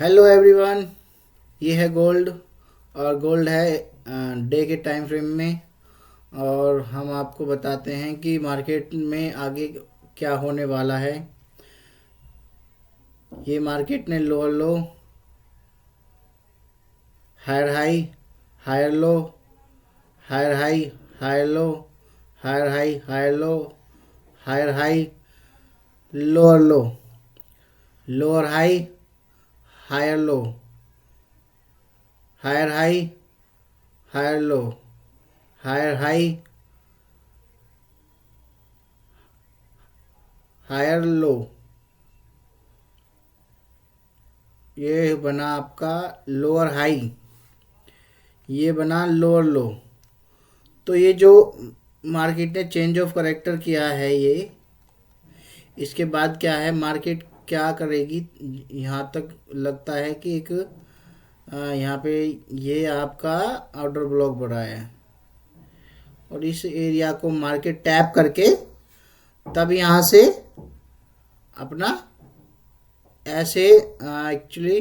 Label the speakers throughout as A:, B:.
A: Hello everyone. ये है gold. और गोल्ड है डे के टाइम फ्रेम में। और हम आपको बताते हैं कि मार्केट में आगे क्या होने वाला है। ये मार्केट ने lower low, higher high, higher low, higher high, higher low, higher high, higher low, higher high, lower low, lower high, higher low, higher high, higher low, higher high, higher low. ये बना आपका lower high, ये बना lower लो। तो ये जो market ने change of character किया है, ये इसके बाद क्या है, मार्केट क्या करेगी। यहाँ तक लगता है कि एक यहाँ पे ये आपका आउटर ब्लॉक बढ़ा है और इस एरिया को मार्केट टैप करके तब यहाँ से अपना ऐसे एक्चुअली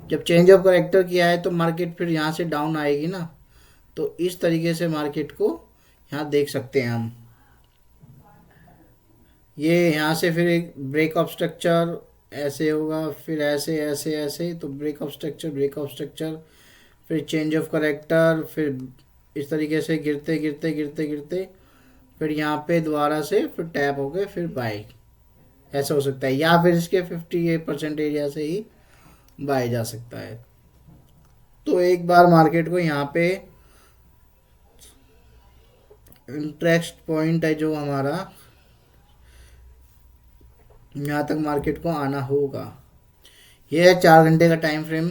A: जब चेंज ऑफ करेक्टर किया है तो मार्केट फिर यहाँ से डाउन आएगी ना। तो इस तरीके से मार्केट को यहाँ देख सकते हैं हम। ये यहाँ से फिर एक ब्रेक ऑफ स्ट्रक्चर ऐसे होगा, फिर ऐसे ऐसे ऐसे, तो break of structure, break of structure, फिर चेंज ऑफ करेक्टर, फिर इस तरीके से गिरते गिरते गिरते गिरते फिर यहाँ पे दोबारा से फिर टैप हो गए, फिर बाई ऐसा हो सकता है, या फिर इसके 58% एरिया से ही बाई जा सकता है। तो एक बार मार्केट को यहाँ पे इंटरेस्ट पॉइंट है जो हमारा, यहाँ तक मार्केट को आना होगा। ये है 4 घंटे का टाइम फ्रेम।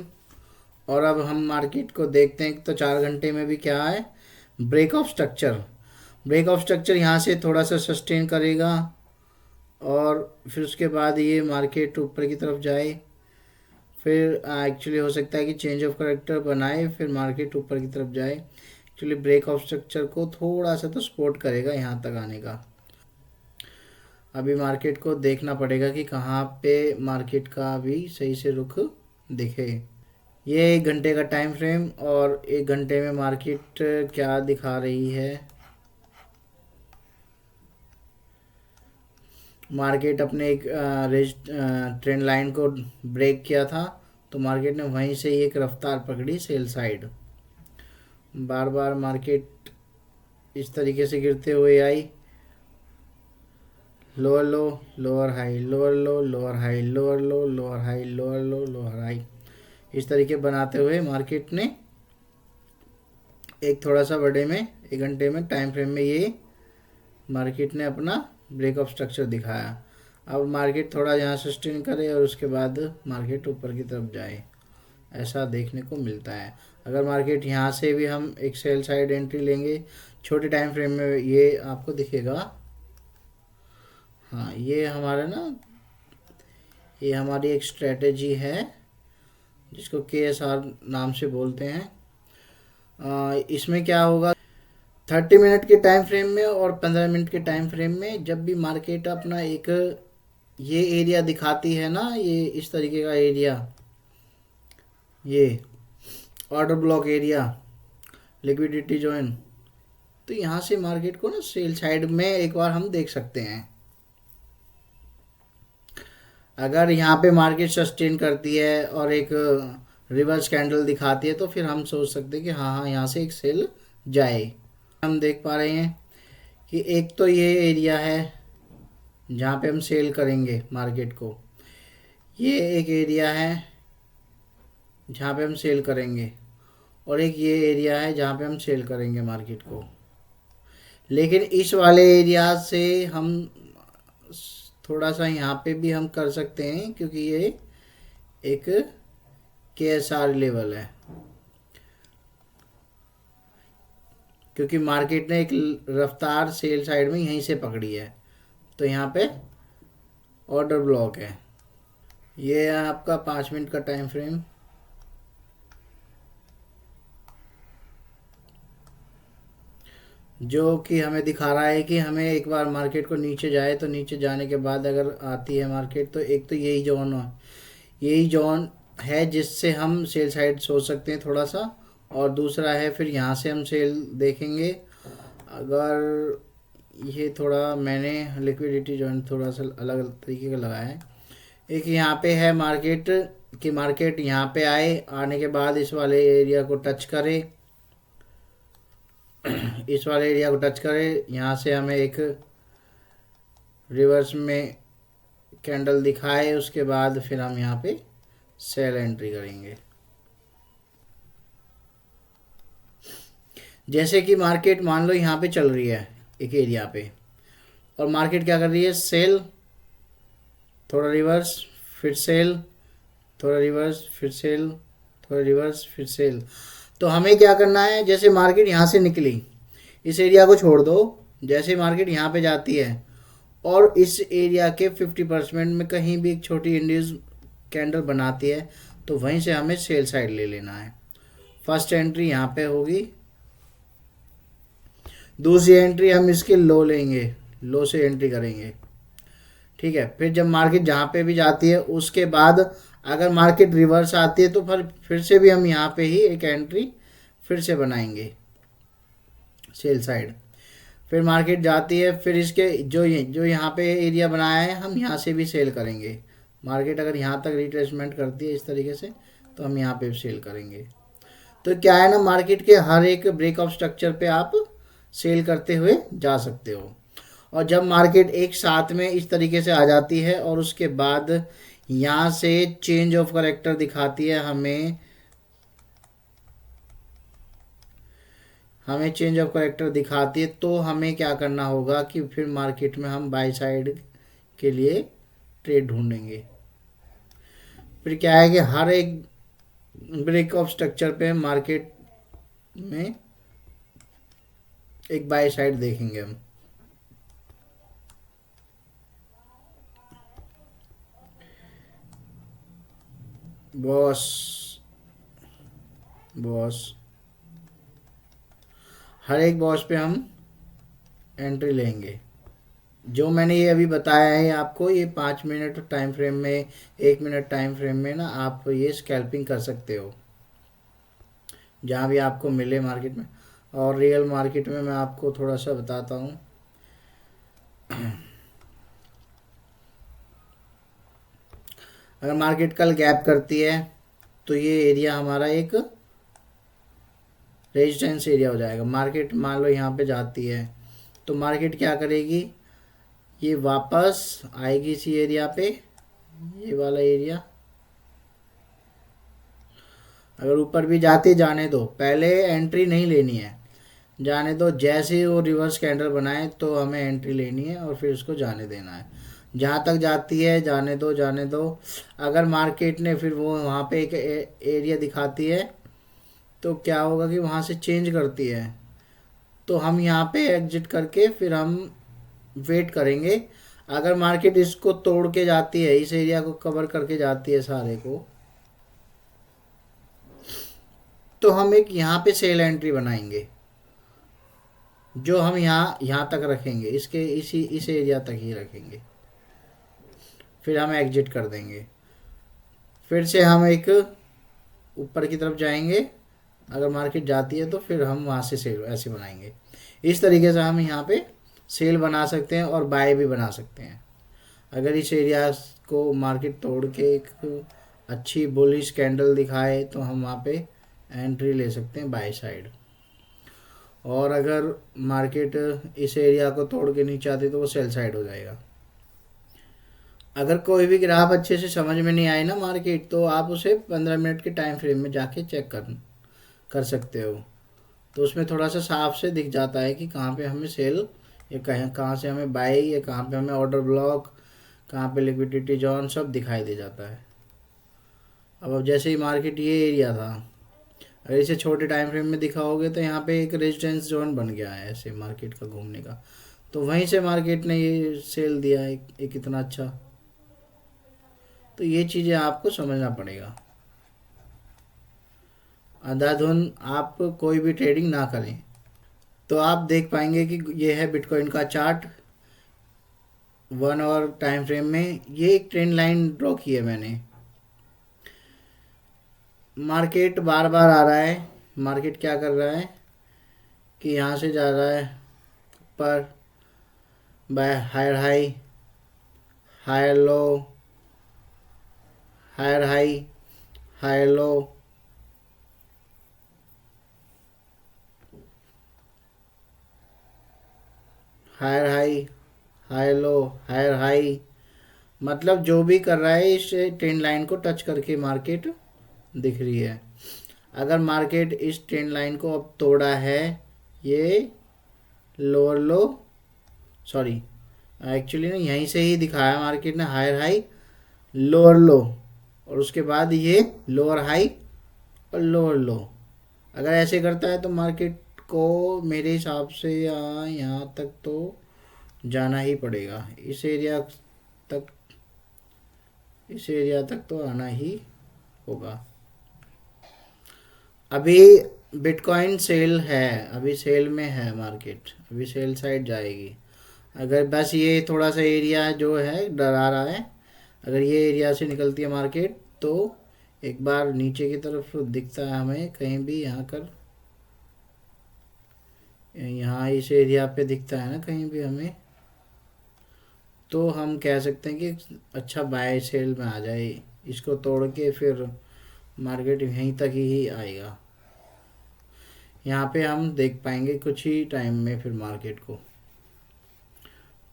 A: और अब हम मार्केट को देखते हैं तो 4 घंटे में भी क्या है, break of structure. Break of structure यहाँ से थोड़ा सा सस्टेन करेगा और फिर उसके बाद ये मार्केट ऊपर की तरफ जाए। फिर एक्चुअली हो सकता है कि चेंज ऑफ करेक्टर बनाए, फिर मार्केट ऊपर की तरफ जाए। एक्चुअली ब्रेक ऑफ स्ट्रक्चर को थोड़ा सा तो सपोर्ट करेगा यहाँ तक आने का। अभी मार्केट को देखना पड़ेगा कि कहाँ पे मार्केट का अभी सही से रुख दिखे। ये 1 घंटे का टाइम फ्रेम और 1 घंटे में मार्केट क्या दिखा रही है। मार्केट अपने एक ट्रेंड लाइन को ब्रेक किया था, तो मार्केट ने वहीं से एक रफ्तार पकड़ी सेल साइड। बार बार मार्केट इस तरीके से गिरते हुए आई, lower low, lower high, lower low, lower high, lower low, lower high, lower low, lower high, इस तरीके बनाते हुए मार्केट ने एक थोड़ा सा बड़े में 1 घंटे में टाइम फ्रेम में ये मार्केट ने अपना ब्रेक ऑफ स्ट्रक्चर दिखाया। अब मार्केट थोड़ा यहाँ सस्टेन करे और उसके बाद मार्केट ऊपर की तरफ जाए, ऐसा देखने को मिलता है। अगर मार्केट यहाँ से भी हम एक सेल साइड एंट्री लेंगे छोटे टाइम फ्रेम में, ये आपको दिखेगा। हाँ, ये हमारा ना, ये हमारी एक स्ट्रेटेजी है जिसको KSR नाम से बोलते हैं। इसमें क्या होगा, 30 मिनट के टाइम फ्रेम में और 15 मिनट के टाइम फ्रेम में जब भी मार्केट अपना एक ये एरिया दिखाती है ना, ये इस तरीके का एरिया, ये order block area, liquidity zone, तो यहाँ से मार्केट को ना सेल साइड में एक बार हम देख सकते हैं। अगर यहाँ पे मार्केट सस्टेन करती है और एक रिवर्स कैंडल दिखाती है तो फिर हम सोच सकते हैं कि हाँ हाँ यहाँ से एक सेल जाए। हम देख पा रहे हैं कि एक तो ये एरिया है जहाँ पे हम सेल करेंगे मार्केट को, ये एक एरिया है जहाँ पे हम सेल करेंगे, और एक ये एरिया है जहाँ पे हम सेल करेंगे मार्केट को। लेकिन इस वाले एरिया से हम थोड़ा सा यहाँ पे भी हम कर सकते हैं क्योंकि ये एक KSR लेवल है, क्योंकि मार्केट ने एक रफ्तार सेल साइड में यहीं से पकड़ी है, तो यहाँ पे ऑर्डर ब्लॉक है। ये है आपका 5 मिनट का टाइम फ्रेम। जो कि हमें दिखा रहा है कि हमें एक बार मार्केट को नीचे जाए तो नीचे जाने के बाद अगर आती है मार्केट तो एक तो यही जोन है, यही जोन है जिससे हम सेल साइड सोच सकते हैं थोड़ा सा, और दूसरा है फिर यहाँ से हम सेल देखेंगे। अगर ये थोड़ा मैंने लिक्विडिटी जॉइंट थोड़ा सा अलग अलग तरीके का लगाया है। एक यहाँ पे है मार्केट कि मार्केट यहाँ पे आए, आने के बाद इस वाले एरिया को टच करे, इस वाले एरिया को टच करे, यहाँ से हमें एक रिवर्स में कैंडल दिखाए, उसके बाद फिर हम यहाँ पे सेल एंट्री करेंगे। जैसे कि मार्केट मान लो यहाँ पे चल रही है एक एरिया पे, और मार्केट क्या कर रही है, सेल, थोड़ा रिवर्स, फिर सेल, थोड़ा रिवर्स, फिर सेल, थोड़ा रिवर्स, फिर सेल। तो हमें क्या करना है, जैसे मार्केट यहाँ से निकली, इस एरिया को छोड़ दो, जैसे मार्केट यहाँ पे जाती है और इस एरिया के 50% में कहीं भी एक छोटी इंडियस कैंडल बनाती है, तो वहीं से हमें सेल साइड ले लेना है। फर्स्ट एंट्री यहाँ पे होगी, दूसरी एंट्री हम इसके लो लेंगे, लो से एंट्री करेंगे, ठीक है। फिर जब मार्केट जहाँ पे भी जाती है उसके बाद अगर मार्केट रिवर्स आती है तो फिर से भी हम यहाँ पे ही एक एंट्री फिर से बनाएंगे सेल साइड। फिर मार्केट जाती है, फिर इसके जो यहाँ पे एरिया बनाया है हम यहाँ से भी सेल करेंगे। मार्केट अगर यहाँ तक रिट्रेसमेंट करती है इस तरीके से तो हम यहाँ पे भी सेल करेंगे। तो क्या है ना, मार्केट के हर एक ब्रेक ऑफ स्ट्रक्चर पे आप सेल करते हुए जा सकते हो। और जब मार्केट एक साथ में इस तरीके से आ जाती है और उसके बाद यहाँ से चेंज ऑफ करेक्टर दिखाती है हमें चेंज ऑफ करेक्टर दिखाती है, तो हमें क्या करना होगा कि फिर मार्केट में हम बाई साइड के लिए ट्रेड ढूंढेंगे। फिर क्या है कि हर एक ब्रेक ऑफ स्ट्रक्चर पे मार्केट में एक बाई साइड देखेंगे हम। बॉस बॉस हर एक बॉस पे हम एंट्री लेंगे। जो मैंने ये अभी बताया है आपको, ये 5 मिनट टाइम फ्रेम में, 1 मिनट टाइम फ्रेम में ना आप ये स्कैल्पिंग कर सकते हो जहाँ भी आपको मिले मार्केट में। और रियल मार्केट में मैं आपको थोड़ा सा बताता हूँ। अगर मार्केट कल गैप करती है तो ये एरिया हमारा एक रेजिस्टेंस एरिया हो जाएगा। मार्केट मान लो यहाँ पे जाती है तो मार्केट क्या करेगी, ये वापस आएगी इसी एरिया पे, ये वाला एरिया। अगर ऊपर भी जाते जाने दो, पहले एंट्री नहीं लेनी है, जाने दो। जैसे ही वो रिवर्स कैंडल बनाए तो हमें एंट्री लेनी है और फिर उसको जाने देना है। जहाँ तक जाती है जाने दो, जाने दो। अगर मार्केट ने फिर वो वहाँ पे एक एरिया दिखाती है तो क्या होगा कि वहाँ से चेंज करती है, तो हम यहाँ पे एग्जिट करके फिर हम वेट करेंगे। अगर मार्केट इसको तोड़ के जाती है, इस एरिया को कवर करके जाती है सारे को, तो हम एक यहाँ पे सेल एंट्री बनाएंगे जो हम यहाँ यहाँ तक रखेंगे, इसके इस एरिया तक ही रखेंगे। फिर हम एग्जिट कर देंगे। फिर से हम एक ऊपर की तरफ जाएंगे, अगर मार्केट जाती है तो फिर हम वहाँ से सेल ऐसे बनाएंगे। इस तरीके से हम यहाँ पे सेल बना सकते हैं और बाय भी बना सकते हैं। अगर इस एरिया को मार्केट तोड़ के एक अच्छी बुलिश कैंडल दिखाए तो हम वहाँ पे एंट्री ले सकते हैं बाय साइड। और अगर मार्केट इस एरिया को तोड़ के नीचे आती तो वो सेल साइड हो जाएगा। अगर कोई भी ग्राफ अच्छे से समझ में नहीं आए ना मार्केट, तो आप उसे 15 मिनट के टाइम फ्रेम में जाके चेक कर सकते हो। तो उसमें थोड़ा सा साफ से दिख जाता है कि कहाँ पे हमें सेल या कहाँ से हमें बाई या कहाँ पे हमें ऑर्डर ब्लॉक, कहाँ पे लिक्विडिटी जोन, सब दिखाई दे जाता है। अब जैसे ही मार्केट ये एरिया था, अगर इसे छोटे टाइम फ्रेम में दिखाओगे तो यहाँ पे एक रेजिस्टेंस जोन बन गया है ऐसे मार्केट का घूमने का, तो वहीं से मार्केट ने ये सेल दिया है एक इतना अच्छा। तो ये चीज़ें आपको समझना पड़ेगा। अंधाधुन आप कोई भी ट्रेडिंग ना करें। तो आप देख पाएंगे कि ये है बिटकॉइन का चार्ट 1 आवर टाइम फ्रेम में। ये एक ट्रेंड लाइन ड्रॉ की है मैंने। मार्केट बार बार आ रहा है। मार्केट क्या कर रहा है कि यहाँ से जा रहा है पर by higher high, higher low, higher high, higher low, higher high, higher low, higher high. मतलब जो भी कर रहा है इस ट्रेंड लाइन को टच करके मार्केट दिख रही है। अगर मार्केट इस ट्रेंड लाइन को अब तोड़ा है, ये लोअर लो, सॉरी एक्चुअली ना यहीं से ही दिखाया मार्केट ने, हायर हाई लोअर लो, और उसके बाद ये लोअर हाई और लोअर लो। अगर ऐसे करता है तो मार्केट को मेरे हिसाब से यहाँ तक तो जाना ही पड़ेगा। तक इस एरिया तक तो आना ही होगा। अभी बिटकॉइन सेल है, अभी सेल में है मार्केट, अभी सेल साइड जाएगी। अगर बस ये थोड़ा सा एरिया जो है डरा रहा है, अगर ये एरिया से निकलती है मार्केट तो एक बार नीचे की तरफ दिखता है हमें कहीं भी, यहाँ कर यहाँ इस एरिया पे दिखता है ना कहीं भी हमें, तो हम कह सकते हैं कि अच्छा बाय सेल में आ जाए। इसको तोड़ के फिर मार्केट यहीं तक ही आएगा। यहाँ पे हम देख पाएंगे कुछ ही टाइम में फिर मार्केट को।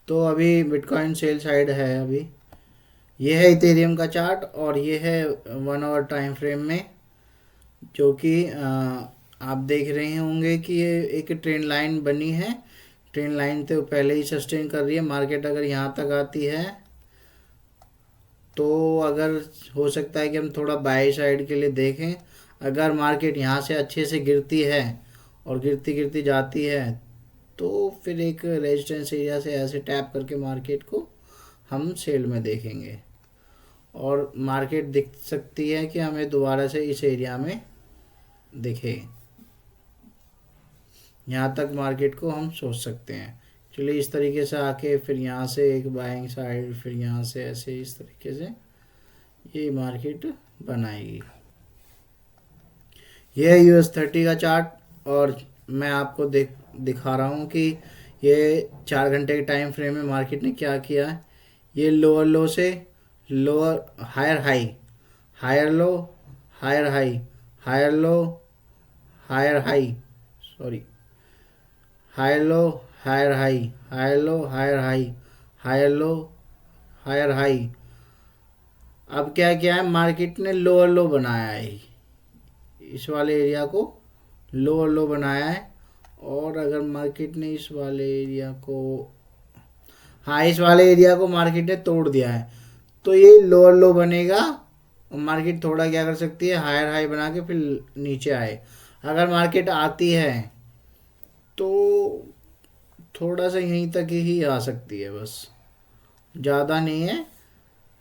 A: तो अभी बिटकॉइन सेल साइड है। अभी ये है इथेरियम का चार्ट और ये है 1 आवर टाइम फ्रेम में, जो कि आप देख रहे होंगे कि ये एक ट्रेंड लाइन बनी है। ट्रेंड लाइन तो पहले ही सस्टेन कर रही है। मार्केट अगर यहाँ तक आती है तो अगर हो सकता है कि हम थोड़ा बाई साइड के लिए देखें। अगर मार्केट यहाँ से अच्छे से गिरती है और गिरती गिरती जाती है तो फिर एक रेजिस्टेंस एरिया से ऐसे टैप करके मार्केट को हम सेल में देखेंगे, और मार्केट दिख सकती है कि हमें दोबारा से इस एरिया में दिखे। यहाँ तक मार्केट को हम सोच सकते हैं। चलिए इस तरीके से आके फिर यहाँ से एक बाइंग साइड, फिर यहाँ से ऐसे इस तरीके से ये मार्केट बनाएगी। ये है US30 का चार्ट, और मैं आपको दिखा रहा हूँ कि ये 4 घंटे के टाइम फ्रेम में मार्केट ने क्या किया है। ये लोअर लो से lower higher high, higher low, higher high, higher low, higher high, sorry higher low, higher high, higher low, higher high, higher low, higher high. अब क्या किया है मार्केट ने, लोअर लो बनाया है, इस वाले एरिया को लोअर लो बनाया है। और अगर मार्केट ने इस वाले एरिया को, हाँ इस वाले एरिया को मार्केट ने तोड़ दिया है, तो ये लोअर लो बनेगा और मार्केट थोड़ा क्या कर सकती है, हायर हाई बना के फिर नीचे आए। अगर मार्केट आती है तो थोड़ा सा यहीं तक ही आ सकती है, बस ज़्यादा नहीं है।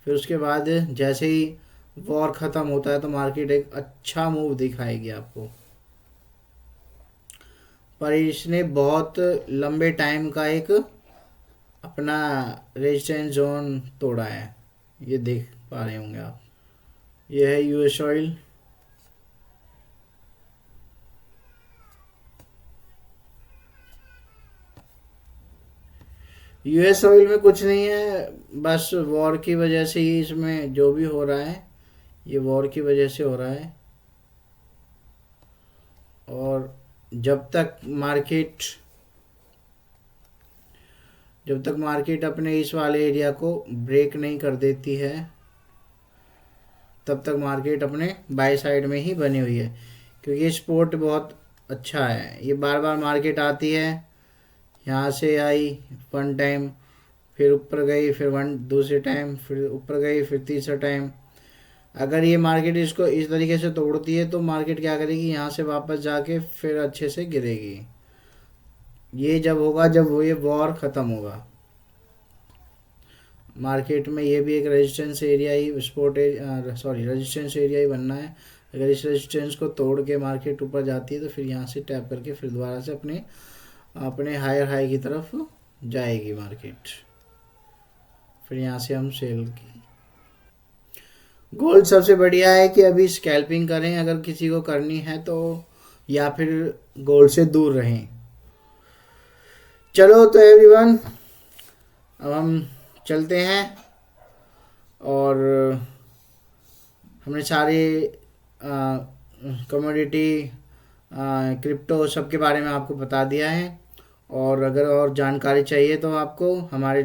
A: फिर उसके बाद जैसे ही वॉर ख़त्म होता है तो मार्केट एक अच्छा मूव दिखाएगी आपको। पर इसने बहुत लंबे टाइम का एक अपना रेजिस्टेंस जोन तोड़ा है, ये देख पा रहे होंगे आप। ये है US ऑयल। US ऑयल में कुछ नहीं है, बस वॉर की वजह से ही इसमें जो भी हो रहा है ये वॉर की वजह से हो रहा है। और जब तक मार्केट अपने इस वाले एरिया को ब्रेक नहीं कर देती है तब तक मार्केट अपने बाय साइड में ही बनी हुई है, क्योंकि ये सपोर्ट बहुत अच्छा है। ये बार बार मार्केट आती है, यहाँ से आई 1 टाइम, फिर ऊपर गई, फिर दूसरे टाइम, फिर ऊपर गई, फिर तीसरा टाइम। अगर ये मार्केट इसको इस तरीके से तोड़ती है तो मार्केट क्या करेगी, यहाँ से वापस जाके फिर अच्छे से गिरेगी। ये जब होगा जब वो ये वॉर ख़त्म होगा। मार्केट में ये भी एक रेजिस्टेंस एरिया ही रेजिस्टेंस एरिया ही बनना है। अगर इस रेजिस्टेंस को तोड़ के मार्केट ऊपर जाती है तो फिर यहाँ से टैप करके फिर दोबारा से अपने अपने हायर हाई की तरफ जाएगी मार्केट। फिर यहाँ से हम सेल की गोल्ड सबसे बढ़िया है कि अभी स्कैल्पिंग करें अगर किसी को करनी है तो, या फिर गोल्ड से दूर रहें। चलो तो एवरीवन, अब हम चलते हैं, और हमने सारे कमोडिटी, क्रिप्टो सब के बारे में आपको बता दिया है। और अगर और जानकारी चाहिए तो आपको हमारे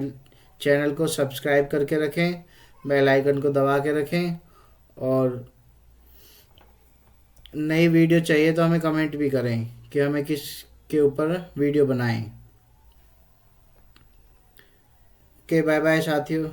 A: चैनल को सब्सक्राइब करके रखें, बेल आइकन को दबा के रखें, और नई वीडियो चाहिए तो हमें कमेंट भी करें कि हमें किस के ऊपर वीडियो बनाएं। ओके, बाय बाय साथियों।